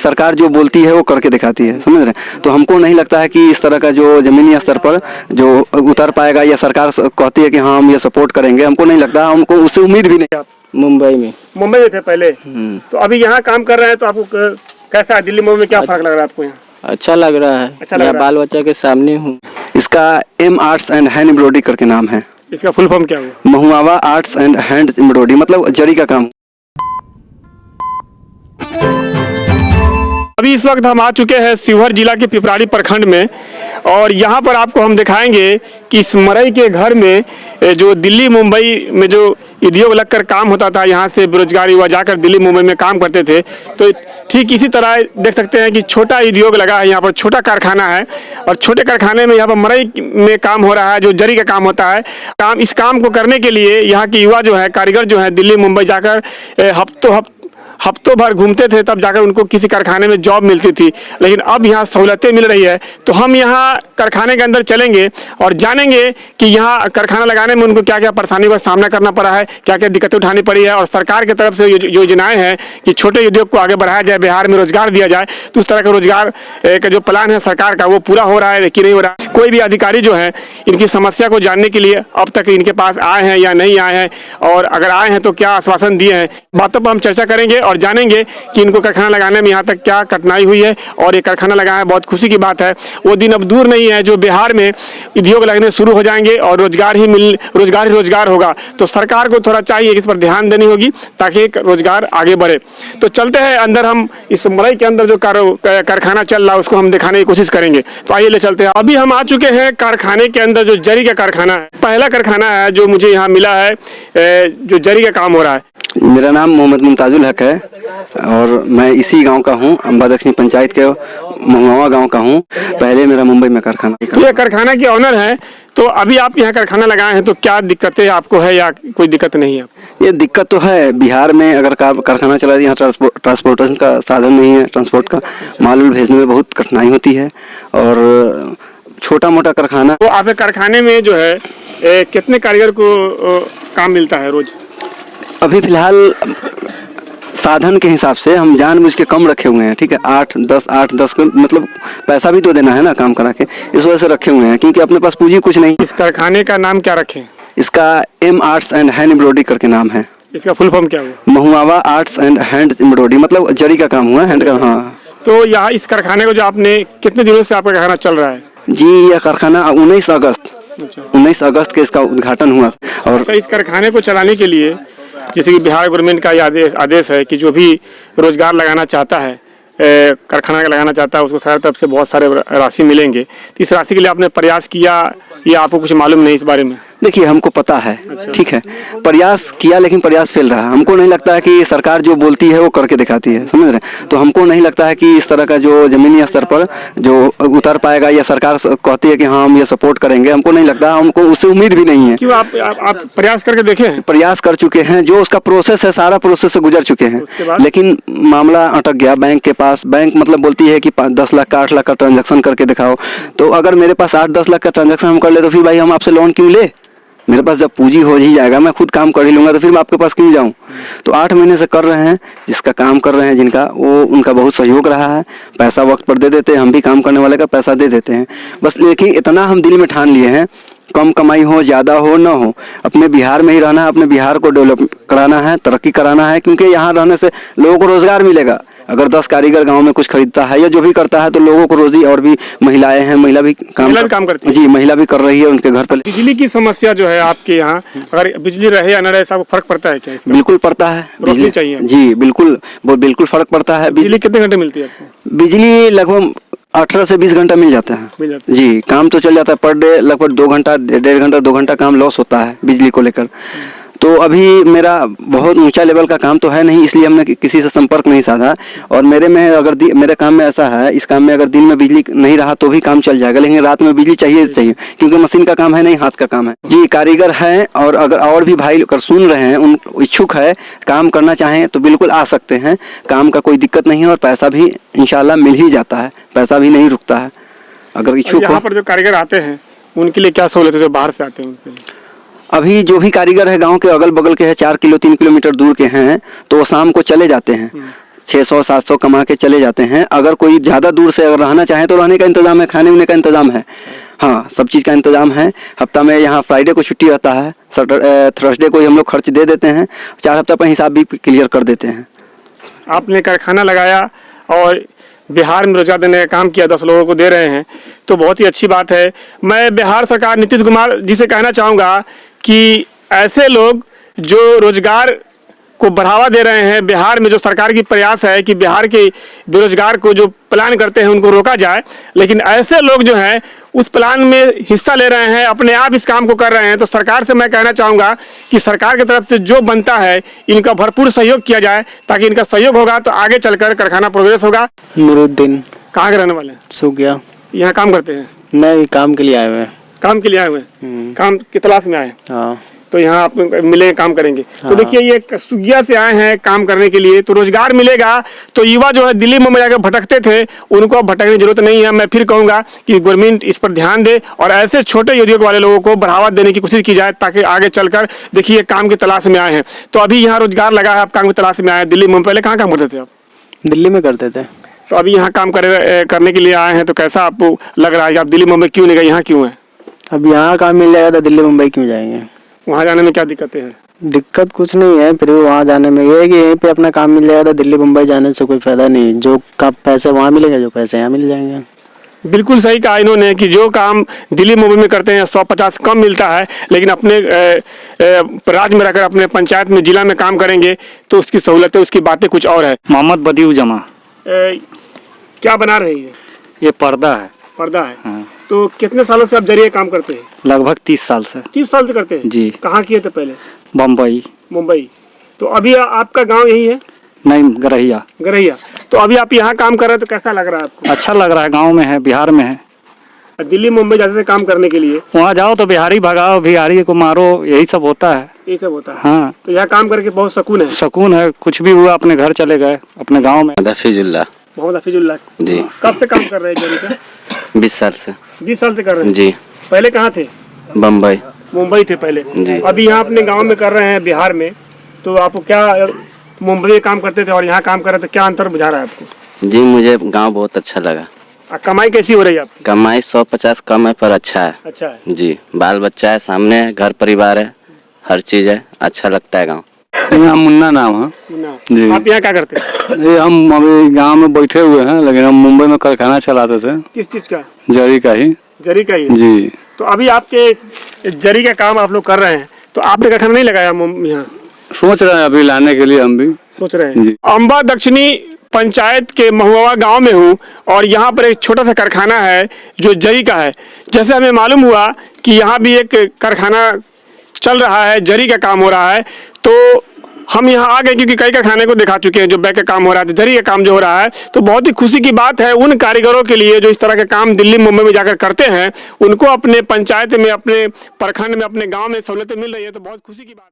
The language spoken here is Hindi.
सरकार जो बोलती है वो करके दिखाती है, समझ रहे हैं। तो हमको नहीं लगता है कि इस तरह का जो जमीनी स्तर पर जो उतर पाएगा या सरकार कहती है कि हाँ हम ये सपोर्ट करेंगे, हमको नहीं लगता, हमको उससे उम्मीद भी नहीं। मुंबई में थे पहले, तो अभी यहाँ काम कर रहे हैं, तो आपको कैसा है? दिल्ली मुंबई में क्या फर्क लग रहा है आपको? यहाँ अच्छा लग रहा है, अच्छा लग रहा है। बाल बच्चा के सामने हूँ। इसका M arts and hand embroidery करके नाम है। इसका फुल फॉर्म क्या हुआ? Mahuawa arts and hand embroidery, मतलब जरी का काम। अभी इस वक्त हम आ चुके हैं शिवहर जिला के पिपराड़ी प्रखंड में, और यहाँ पर आपको हम दिखाएंगे कि इस मरई के घर में जो दिल्ली मुंबई में जो उद्योग लगकर काम होता था, यहाँ से बेरोजगार युवा जाकर दिल्ली मुंबई में काम करते थे, तो ठीक इसी तरह देख सकते हैं कि छोटा उद्योग लगा है यहाँ पर, छोटा कारखाना है, और छोटे कारखाने में यहाँ पर मरई में काम हो रहा है, जो जरी का काम होता है। इस काम को करने के लिए यहाँ के युवा जो है, कारीगर जो है, दिल्ली मुंबई जाकर हफ्तों भर घूमते थे, तब जाकर उनको किसी कारखाने में जॉब मिलती थी। लेकिन अब यहाँ सहूलतें मिल रही है, तो हम यहाँ कारखाने के अंदर चलेंगे और जानेंगे कि यहाँ कारखाना लगाने में उनको क्या क्या परेशानी का सामना करना पड़ा है, क्या क्या दिक्कतें उठानी पड़ी है, और सरकार की तरफ से योजनाएं हैं कि छोटे उद्योग को आगे बढ़ाया जाए, बिहार में रोजगार दिया जाए। तो उस तरह का रोजगार का जो प्लान है सरकार का, वो पूरा हो रहा है कि नहीं हो रहा है। कोई भी अधिकारी जो है इनकी समस्या को जानने के लिए अब तक इनके पास आए हैं या नहीं आए हैं, और अगर आए हैं तो क्या आश्वासन दिए हैं, बातों पर हम चर्चा करेंगे और जानेंगे कि इनको कारखाना लगाने में यहाँ तक क्या कठिनाई हुई है। और ये कारखाना लगाया, बहुत खुशी की बात है। वो दिन अब दूर नहीं है जो बिहार में उद्योग लगने शुरू हो जाएंगे और रोजगार ही रोजगार होगा। तो सरकार को थोड़ा चाहिए कि इस पर ध्यान देनी होगी ताकि रोजगार आगे बढ़े। तो चलते हैं अंदर, हम इस मरई के अंदर जो कारखाना चल रहा है उसको हम दिखाने की कोशिश करेंगे। तो आइए ले चलते हैं। अभी हम आ चुके हैं कारखाने के अंदर, जो जरी का कारखाना है, पहला कारखाना है जो मुझे यहाँ मिला है, जो जरी का काम हो रहा है। मेरा नाम मोहम्मद मुमताजुल हक है और मैं इसी गांव का हूं, अम्बा दक्षिणी पंचायत के महुआवा गांव का हूं। पहले मेरा मुंबई में कारखाना। ये कारखाना के ऑनर है। तो अभी आप यहाँ कारखाना लगाए हैं, तो क्या दिक्कतें आपको है या कोई दिक्कत नहीं है? ये दिक्कत तो है, बिहार में अगर कारखाना चला रही है, यहाँ ट्रांसपोर्टेशन का साधन नहीं है, ट्रांसपोर्ट का माल भेजने में बहुत कठिनाई होती है, और छोटा मोटा कारखाना। तो आपके कारखाने में जो है कितने कारीगर को काम मिलता है रोज? अभी फिलहाल साधन के हिसाब से हम जानबूझ के कम रखे हुए हैं, ठीक है। 8-10 मतलब पैसा भी तो देना है ना काम करा के, इस वजह से रखे हुए हैं, क्योंकि अपने पास पूंजी कुछ नहीं। इस कारखाने का नाम क्या रखें? इसका M arts and hand embroidery करके नाम है। इसका फुल फॉर्म क्या हुआ? Mahuawa arts and hand embroidery, मतलब जरी का काम हुआ, हैंड का। हाँ। तो यहाँ इस कारखाने को जो आपने, कितने दिनों से आपका कारखाना चल रहा है? जी, यह कारखाना 19 अगस्त के इसका उद्घाटन हुआ। और इस कारखाने को चलाने के लिए जैसे कि बिहार गवर्नमेंट का आदेश है कि जो भी रोजगार लगाना चाहता है, कारखाना लगाना चाहता है, उसको सरकार तरफ से बहुत सारे राशि मिलेंगे। तो इस राशि के लिए आपने प्रयास किया या आपको कुछ मालूम नहीं इस बारे में? देखिए, हमको पता है, ठीक है, प्रयास किया, लेकिन प्रयास फेल रहा। हमको नहीं लगता है कि सरकार जो बोलती है वो करके दिखाती है, समझ रहे हैं। तो हमको नहीं लगता है कि इस तरह का जो जमीनी स्तर पर जो उतर पाएगा या सरकार कहती है कि हाँ हम ये सपोर्ट करेंगे, हमको नहीं लगता, हमको उससे उम्मीद भी नहीं है। क्यों? आप प्रयास करके देखे हैं? प्रयास कर चुके हैं, जो उसका प्रोसेस है सारा प्रोसेस से गुजर चुके हैं, लेकिन मामला अटक गया बैंक के पास। बैंक मतलब बोलती है कि 10 लाख का 8 लाख का ट्रांजेक्शन करके दिखाओ। तो अगर मेरे पास 8-10 लाख का ट्रांजेक्शन हम कर ले, तो फिर भाई हम आपसे लोन क्यों ले? मेरे पास जब पूंजी हो ही जाएगा, मैं खुद काम कर ही लूंगा, तो फिर मैं आपके पास क्यों जाऊं? तो 8 महीने से कर रहे हैं, जिसका काम कर रहे हैं जिनका, वो उनका बहुत सहयोग रहा है। पैसा वक्त पर दे देते हैं, हम भी काम करने वाले का पैसा दे देते हैं बस। लेकिन इतना हम दिल में ठान लिए हैं, कम कमाई हो ज़्यादा हो ना हो, अपने बिहार में ही रहना है, अपने बिहार को डेवलप कराना है, तरक्की कराना है, क्योंकि यहाँ रहने से लोगों को रोजगार मिलेगा। अगर 10 कारीगर गांव में कुछ खरीदता है या जो भी करता है, तो लोगों को रोजी, और भी महिलाएं हैं, महिला भी काम करती है। जी, महिला भी कर रही है उनके घर पर। बिजली की समस्या जो है आपके यहाँ, अगर बिजली रहे या न रहे, सबको फर्क पड़ता है क्या इसका? बिल्कुल पड़ता है, बिजली चाहिए। जी बिल्कुल फर्क पड़ता है। बिजली कितने घंटे मिलती है आपको? बिजली लगभग 18 से 20 घंटा मिल जाता है। जी, काम तो चल जाता है, पर डे लगभग 2 घंटा, 1.5 घंटा, 2 घंटा काम लॉस होता है बिजली को लेकर। तो अभी मेरा बहुत ऊंचा लेवल का काम तो है नहीं, इसलिए हमने किसी से संपर्क नहीं साधा। और मेरे मेरे काम में ऐसा है, इस काम में अगर दिन में बिजली नहीं रहा तो भी काम चल जाएगा, लेकिन रात में बिजली चाहिए, क्योंकि मशीन का काम है नहीं, हाथ का काम है। जी, कारीगर हैं, और अगर और भी भाई अगर सुन रहे हैं, उन इच्छुक है, काम करना चाहें तो बिल्कुल आ सकते हैं। काम का कोई दिक्कत नहीं है, और पैसा भी इंशाल्लाह मिल ही जाता है, पैसा भी नहीं रुकता है अगर इच्छुक हो। यहाँ पर जो कारीगर आते हैं उनके लिए क्या सहूलत है, जो बाहर से आते हैं उनके लिए? अभी जो भी कारीगर है गांव के अगल बगल के हैं, 4 किलो 3 किलोमीटर दूर के हैं, तो वो शाम को चले जाते हैं। 600-700 कमा के चले जाते हैं। अगर कोई ज़्यादा दूर से अगर रहना चाहे तो रहने का इंतज़ाम है, खाने उने का इंतज़ाम है, हाँ सब चीज़ का इंतज़ाम है। हफ्ता में यहाँ फ्राइडे को छुट्टी रहता है, थर्सडे को ही हम लोग खर्च दे देते हैं, 4 हफ्ता पर हिसाब भी क्लियर कर देते हैं। आपने कारखाना लगाया और बिहार में रोजगार देने का काम किया, 10 लोगों को दे रहे हैं, तो बहुत ही अच्छी बात है। मैं बिहार सरकार नीतीश कुमार जी से कहना चाहूँगा कि ऐसे लोग जो रोजगार को बढ़ावा दे रहे हैं, बिहार में जो सरकार की प्रयास है कि बिहार के बेरोजगार को जो प्लान करते हैं उनको रोका जाए, लेकिन ऐसे लोग जो हैं उस प्लान में हिस्सा ले रहे हैं, अपने आप इस काम को कर रहे हैं। तो सरकार से मैं कहना चाहूँगा कि सरकार की तरफ से जो बनता है इनका भरपूर सहयोग किया जाए, ताकि इनका सहयोग होगा तो आगे चलकर कारखाना प्रोग्रेस होगा। नूरुद्दीन। कहाँ के रहने वाले हैं? सुगिया। यहाँ काम करते हैं? नहीं, काम के लिए आए हुए हैं। काम के लिए आए हुए हैं, काम की तलाश में आए? हाँ। तो यहाँ आप मिले, काम करेंगे। हाँ। तो देखिए ये सुगिया से आए हैं काम करने के लिए, तो रोजगार मिलेगा। तो युवा जो है दिल्ली मुंबई जाकर भटकते थे, उनको अब भटकने की जरूरत नहीं है। मैं फिर कहूँगा कि गवर्नमेंट इस पर ध्यान दे और ऐसे छोटे उद्योग वाले लोगों को बढ़ावा देने की कोशिश की जाए, ताकि आगे चलकर देखिए काम की तलाश में आए हैं। तो अभी यहाँ रोजगार लगा है, आप काम की तलाश में आए हैं दिल्ली मुंबई। पहले कहाँ काम करते थे आप? दिल्ली में करते थे। तो अभी यहाँ काम करने के लिए आए हैं, तो कैसा आपको लग रहा है कि आप दिल्ली मुंबई क्यों नहीं गए, यहाँ क्यों है? अब यहाँ काम मिल जाएगा तो दिल्ली मुंबई क्यों जाएंगे? वहाँ जाने में क्या दिक्कतें हैं? दिक्कत कुछ नहीं है, फिर भी वहाँ जाने में ये है कि यहीं पे अपना काम मिल जाएगा तो दिल्ली मुंबई जाने से कोई फायदा नहीं। जो का पैसे वहाँ मिलेंगे, जो पैसे यहाँ मिल जाएंगे। बिल्कुल सही कहा इन्होंने कि जो काम दिल्ली मुंबई में करते हैं 150 कम मिलता है, लेकिन अपने राज्य में रहकर अपने पंचायत में जिला में काम करेंगे तो उसकी सहूलतें, उसकी बातें कुछ और है। मोहम्मद बदीउ जमा। क्या बना रही है? ये पर्दा है। पर्दा है। हाँ। तो कितने सालों से आप जरिए काम करते हैं? लगभग 30 साल से। 30 साल से करते हैं जी। कहाँ किए थे पहले? बम्बई। मुंबई। तो अभी आपका गांव यही है? नहीं, गरहिया। गरहिया। तो अभी आप यहाँ काम कर रहे हैं, तो कैसा लग रहा है आपको? अच्छा लग रहा है, गांव में है, बिहार में है। दिल्ली मुंबई जाते थे काम करने के लिए, वहाँ जाओ तो बिहारी भगाओ, बिहारी को मारो, यही सब होता है। ये सब होता है। हाँ। तो यहाँ काम करके बहुत सुकून है? सुकून है, कुछ भी हुआ अपने घर चले गए, अपने गाँव में। हफीजुल्लाह। मोहम्मद हफीजुल्लाह जी। कब से काम कर रहे हैं जरी का? 20 साल से। 20 साल से कर रहे हैं जी। पहले कहाँ थे? बम्बई। मुंबई थे पहले जी। अभी यहाँ अपने गांव में कर रहे हैं बिहार में। तो आपको क्या, मुंबई में काम करते थे और यहाँ काम कर रहे थे, क्या अंतर बुझा रहा है आपको? जी मुझे गांव बहुत अच्छा लगा। कमाई कैसी हो रही है आपकी? कमाई 150 कम है पर अच्छा है। अच्छा है जी, बाल बच्चा है सामने, है घर परिवार है, हर चीज है, अच्छा लगता है गाँव। यहाँ मुन्ना नाम है जी। आप यहाँ क्या करते हैं? ये हम अभी गांव में बैठे हुए हैं, लेकिन हम मुंबई में कारखाना चलाते थे। किस चीज का? जरी का ही। जरी का ही है? जी। तो अभी आपके जरी का काम आप लोग कर रहे हैं, तो आपने कारखाना नहीं लगाया यहाँ? सोच रहे हैं अभी लाने के लिए, हम भी सोच रहे हैं। जी। अम्बा दक्षिणी पंचायत के महुआ गांव में हूँ और यहाँ पर एक छोटा सा कारखाना है जो जरी का है। जैसे हमें मालूम हुआ कि यहाँ भी एक कारखाना चल रहा है, जरी का काम हो रहा है, तो हम यहाँ आ गए क्योंकि कई कारखाने को दिखा चुके हैं जो बैग का काम हो रहा है, तो जरी का काम जो हो रहा है। तो बहुत ही खुशी की बात है उन कारीगरों के लिए जो इस तरह के काम दिल्ली मुंबई में जाकर करते हैं, उनको अपने पंचायत में, अपने प्रखंड में, अपने गाँव में सहूलतें मिल रही है, तो बहुत खुशी की बात।